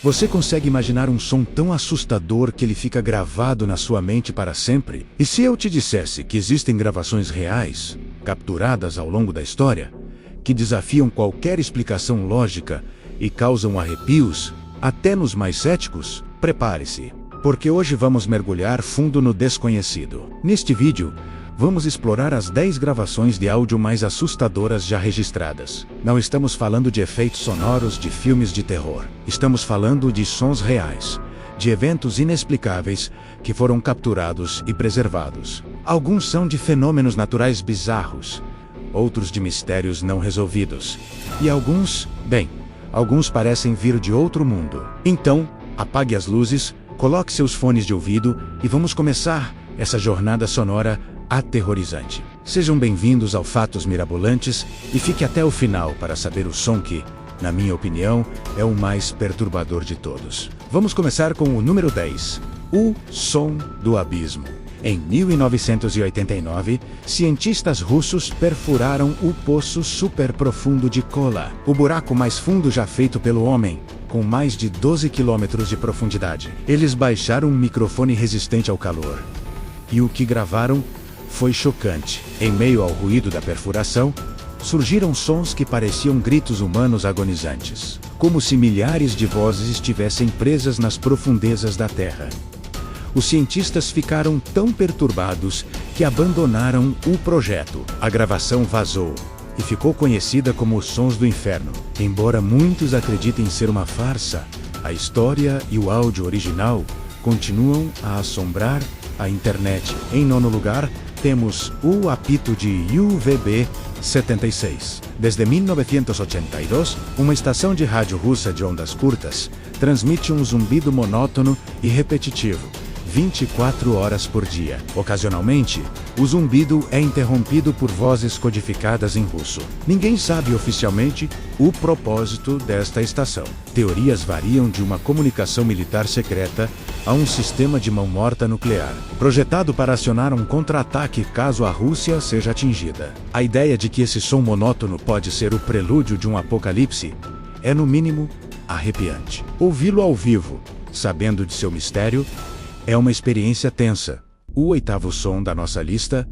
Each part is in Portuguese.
Você consegue imaginar um som tão assustador que ele fica gravado na sua mente para sempre? E se eu te dissesse que existem gravações reais, capturadas ao longo da história, que desafiam qualquer explicação lógica e causam arrepios, até nos mais céticos? Prepare-se, porque hoje vamos mergulhar fundo no desconhecido. Neste vídeo, vamos explorar as 10 gravações de áudio mais assustadoras já registradas. Não estamos falando de efeitos sonoros de filmes de terror. Estamos falando de sons reais, de eventos inexplicáveis que foram capturados e preservados. Alguns são de fenômenos naturais bizarros, outros de mistérios não resolvidos. E alguns parecem vir de outro mundo. Então, apague as luzes, coloque seus fones de ouvido e vamos começar essa jornada sonora aterrorizante. Sejam bem-vindos ao Fatos Mirabolantes e fique até o final para saber o som que, na minha opinião, é o mais perturbador de todos. Vamos começar com o número 10, o som do abismo. Em 1989, cientistas russos perfuraram o poço superprofundo de Kola, o buraco mais fundo já feito pelo homem, com mais de 12 quilômetros de profundidade. Eles baixaram um microfone resistente ao calor. E o que gravaram foi chocante. Em meio ao ruído da perfuração, surgiram sons que pareciam gritos humanos agonizantes, como se milhares de vozes estivessem presas nas profundezas da Terra. Os cientistas ficaram tão perturbados que abandonaram o projeto. A gravação vazou e ficou conhecida como os Sons do Inferno. Embora muitos acreditem ser uma farsa, a história e o áudio original continuam a assombrar a internet. Em nono lugar, temos o apito de UVB-76. Desde 1982, uma estação de rádio russa de ondas curtas transmite um zumbido monótono e repetitivo, 24 horas por dia. Ocasionalmente, o zumbido é interrompido por vozes codificadas em russo. Ninguém sabe oficialmente o propósito desta estação. Teorias variam de uma comunicação militar secreta a um sistema de mão morta nuclear, projetado para acionar um contra-ataque caso a Rússia seja atingida. A ideia de que esse som monótono pode ser o prelúdio de um apocalipse é, no mínimo, arrepiante. Ouvi-lo ao vivo, sabendo de seu mistério, é uma experiência tensa. O oitavo som da nossa lista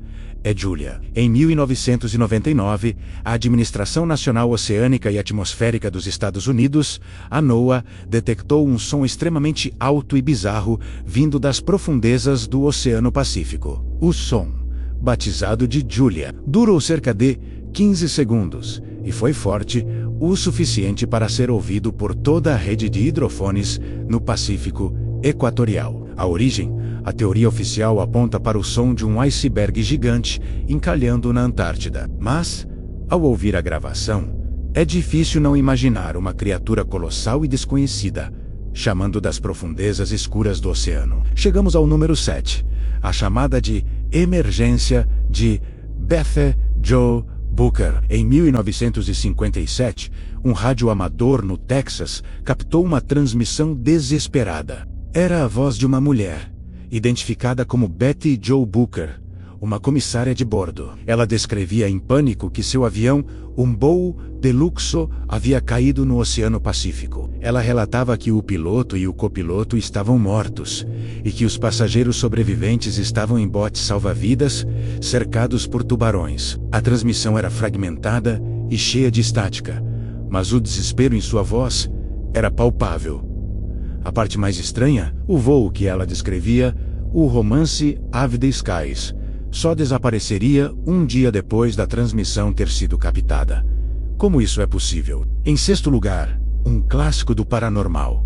é Julia. Em 1999, a Administração Nacional Oceânica e Atmosférica dos Estados Unidos, a NOAA, detectou um som extremamente alto e bizarro vindo das profundezas do Oceano Pacífico. O som, batizado de Julia, durou cerca de 15 segundos e foi forte o suficiente para ser ouvido por toda a rede de hidrofones no Pacífico Equatorial. A origem, a teoria oficial aponta para o som de um iceberg gigante encalhando na Antártida. Mas, ao ouvir a gravação, é difícil não imaginar uma criatura colossal e desconhecida, chamando das profundezas escuras do oceano. Chegamos ao número 7, a chamada de emergência de Beth Joe Booker. Em 1957, um radioamador no Texas captou uma transmissão desesperada. Era a voz de uma mulher, identificada como Betty Joe Booker, uma comissária de bordo. Ela descrevia em pânico que seu avião, um Bow Deluxo, havia caído no Oceano Pacífico. Ela relatava que o piloto e o copiloto estavam mortos, e que os passageiros sobreviventes estavam em botes salva-vidas, cercados por tubarões. A transmissão era fragmentada e cheia de estática, mas o desespero em sua voz era palpável. A parte mais estranha, o voo que ela descrevia, o romance Ave the Skies, só desapareceria um dia depois da transmissão ter sido captada. Como isso é possível? Em sexto lugar, um clássico do paranormal.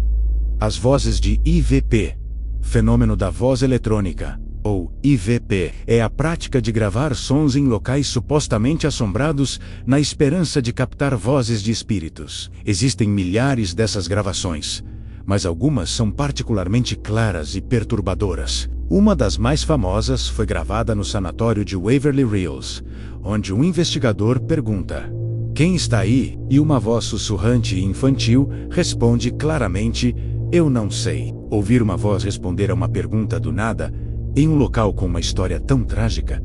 As vozes de IVP, fenômeno da voz eletrônica, ou IVP, é a prática de gravar sons em locais supostamente assombrados na esperança de captar vozes de espíritos. Existem milhares dessas gravações, mas algumas são particularmente claras e perturbadoras. Uma das mais famosas foi gravada no sanatório de Waverly Hills, onde um investigador pergunta: "Quem está aí?" E uma voz sussurrante e infantil responde claramente: "Eu não sei." Ouvir uma voz responder a uma pergunta do nada, em um local com uma história tão trágica,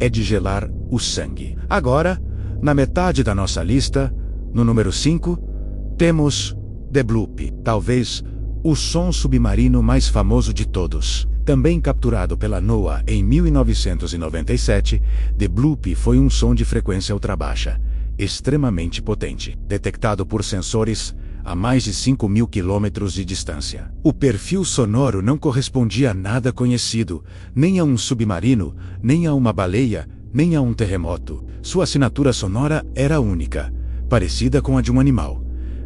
é de gelar o sangue. Agora, na metade da nossa lista, no número 5, temos The Bloop, talvez O som submarino mais famoso de todos. Também capturado pela NOAA em 1997, The Bloop foi um som de frequência ultrabaixa, extremamente potente, detectado por sensores a mais de 5.000 quilômetros de distância. O perfil sonoro não correspondia a nada conhecido, nem a um submarino, nem a uma baleia, nem a um terremoto. Sua assinatura sonora era única, parecida com a de um animal,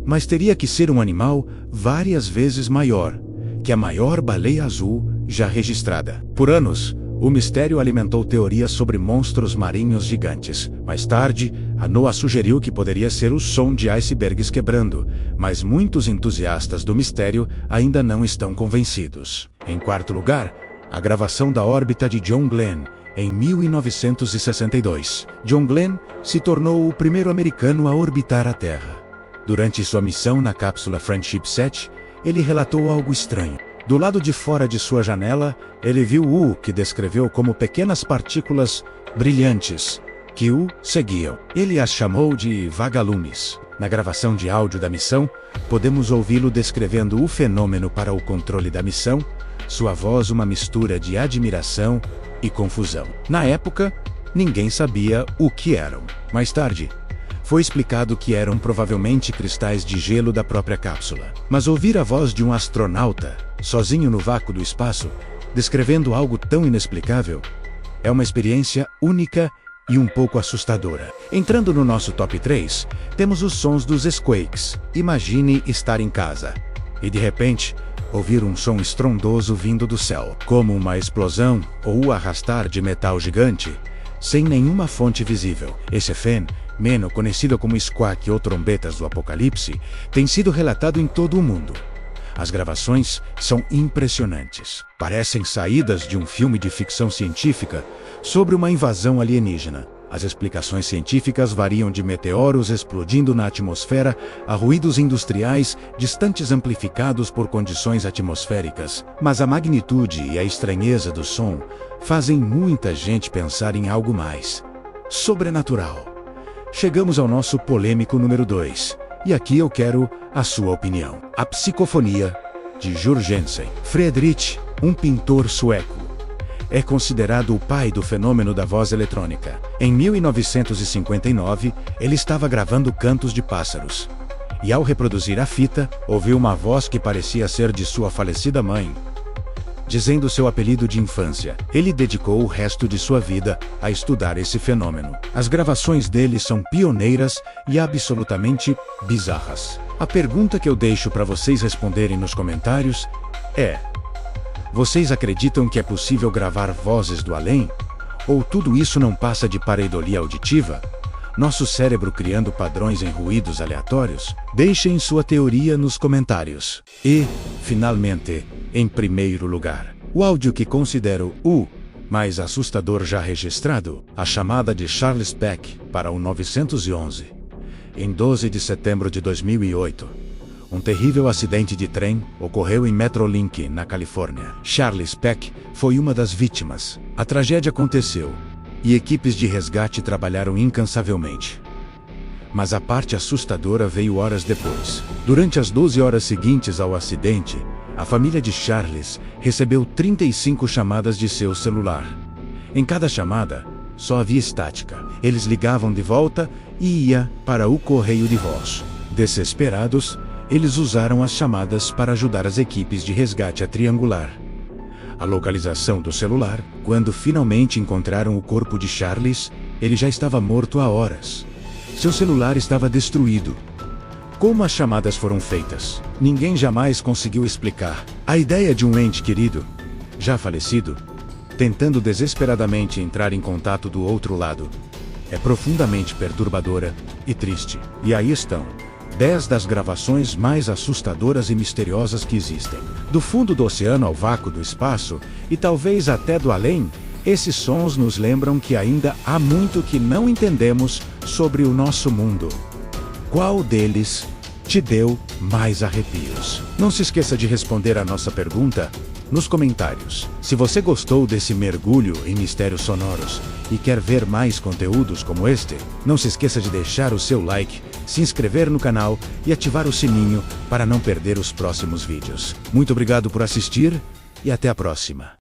mas teria que ser um animal várias vezes maior que a maior baleia azul já registrada. Por anos, o mistério alimentou teorias sobre monstros marinhos gigantes. Mais tarde, a NOAA sugeriu que poderia ser o som de icebergs quebrando, mas muitos entusiastas do mistério ainda não estão convencidos. Em quarto lugar, a gravação da órbita de John Glenn, em 1962. John Glenn se tornou o primeiro americano a orbitar a Terra. Durante sua missão na cápsula Friendship 7, ele relatou algo estranho. Do lado de fora de sua janela, ele viu o que descreveu como pequenas partículas brilhantes, que o seguiam. Ele as chamou de vagalumes. Na gravação de áudio da missão, podemos ouvi-lo descrevendo o fenômeno para o controle da missão, sua voz uma mistura de admiração e confusão. Na época, ninguém sabia o que eram. Mais tarde, foi explicado que eram provavelmente cristais de gelo da própria cápsula. Mas ouvir a voz de um astronauta, sozinho no vácuo do espaço, descrevendo algo tão inexplicável, é uma experiência única e um pouco assustadora. Entrando no nosso top 3, temos os sons dos squakes. Imagine estar em casa e, de repente, ouvir um som estrondoso vindo do céu, como uma explosão ou o arrastar de metal gigante, sem nenhuma fonte visível. Esse fenômeno, conhecido como squawk ou trombetas do apocalipse, tem sido relatado em todo o mundo. As gravações são impressionantes. Parecem saídas de um filme de ficção científica sobre uma invasão alienígena. As explicações científicas variam de meteoros explodindo na atmosfera a ruídos industriais distantes amplificados por condições atmosféricas. Mas a magnitude e a estranheza do som fazem muita gente pensar em algo mais sobrenatural. Chegamos ao nosso polêmico número 2. E aqui eu quero a sua opinião. A Psicofonia, de Jurgensen. Friedrich, um pintor sueco, é considerado o pai do fenômeno da voz eletrônica. Em 1959, ele estava gravando cantos de pássaros. E ao reproduzir a fita, ouviu uma voz que parecia ser de sua falecida mãe, dizendo seu apelido de infância. Ele dedicou o resto de sua vida a estudar esse fenômeno. As gravações dele são pioneiras e absolutamente bizarras. A pergunta que eu deixo para vocês responderem nos comentários é: vocês acreditam que é possível gravar vozes do além? Ou tudo isso não passa de pareidolia auditiva? Nosso cérebro criando padrões em ruídos aleatórios? Deixem sua teoria nos comentários. E, finalmente, em primeiro lugar, o áudio que considero o mais assustador já registrado, a chamada de Charles Peck para o 911. Em 12 de setembro de 2008, um terrível acidente de trem ocorreu em Metrolink, na Califórnia. Charles Peck foi uma das vítimas. A tragédia aconteceu e equipes de resgate trabalharam incansavelmente. Mas a parte assustadora veio horas depois. Durante as 12 horas seguintes ao acidente, a família de Charles recebeu 35 chamadas de seu celular. Em cada chamada, só havia estática. Eles ligavam de volta e ia para o correio de voz. Desesperados, eles usaram as chamadas para ajudar as equipes de resgate a triangular a localização do celular. Quando finalmente encontraram o corpo de Charles, ele já estava morto há horas. Seu celular estava destruído. Como as chamadas foram feitas? Ninguém jamais conseguiu explicar. A ideia de um ente querido, já falecido, tentando desesperadamente entrar em contato do outro lado, é profundamente perturbadora e triste. E aí estão 10 das gravações mais assustadoras e misteriosas que existem. Do fundo do oceano ao vácuo do espaço, e talvez até do além, esses sons nos lembram que ainda há muito que não entendemos sobre o nosso mundo. Qual deles te deu mais arrepios? Não se esqueça de responder a nossa pergunta: nos comentários. Se você gostou desse mergulho em mistérios sonoros e quer ver mais conteúdos como este, não se esqueça de deixar o seu like, se inscrever no canal e ativar o sininho para não perder os próximos vídeos. Muito obrigado por assistir e até a próxima.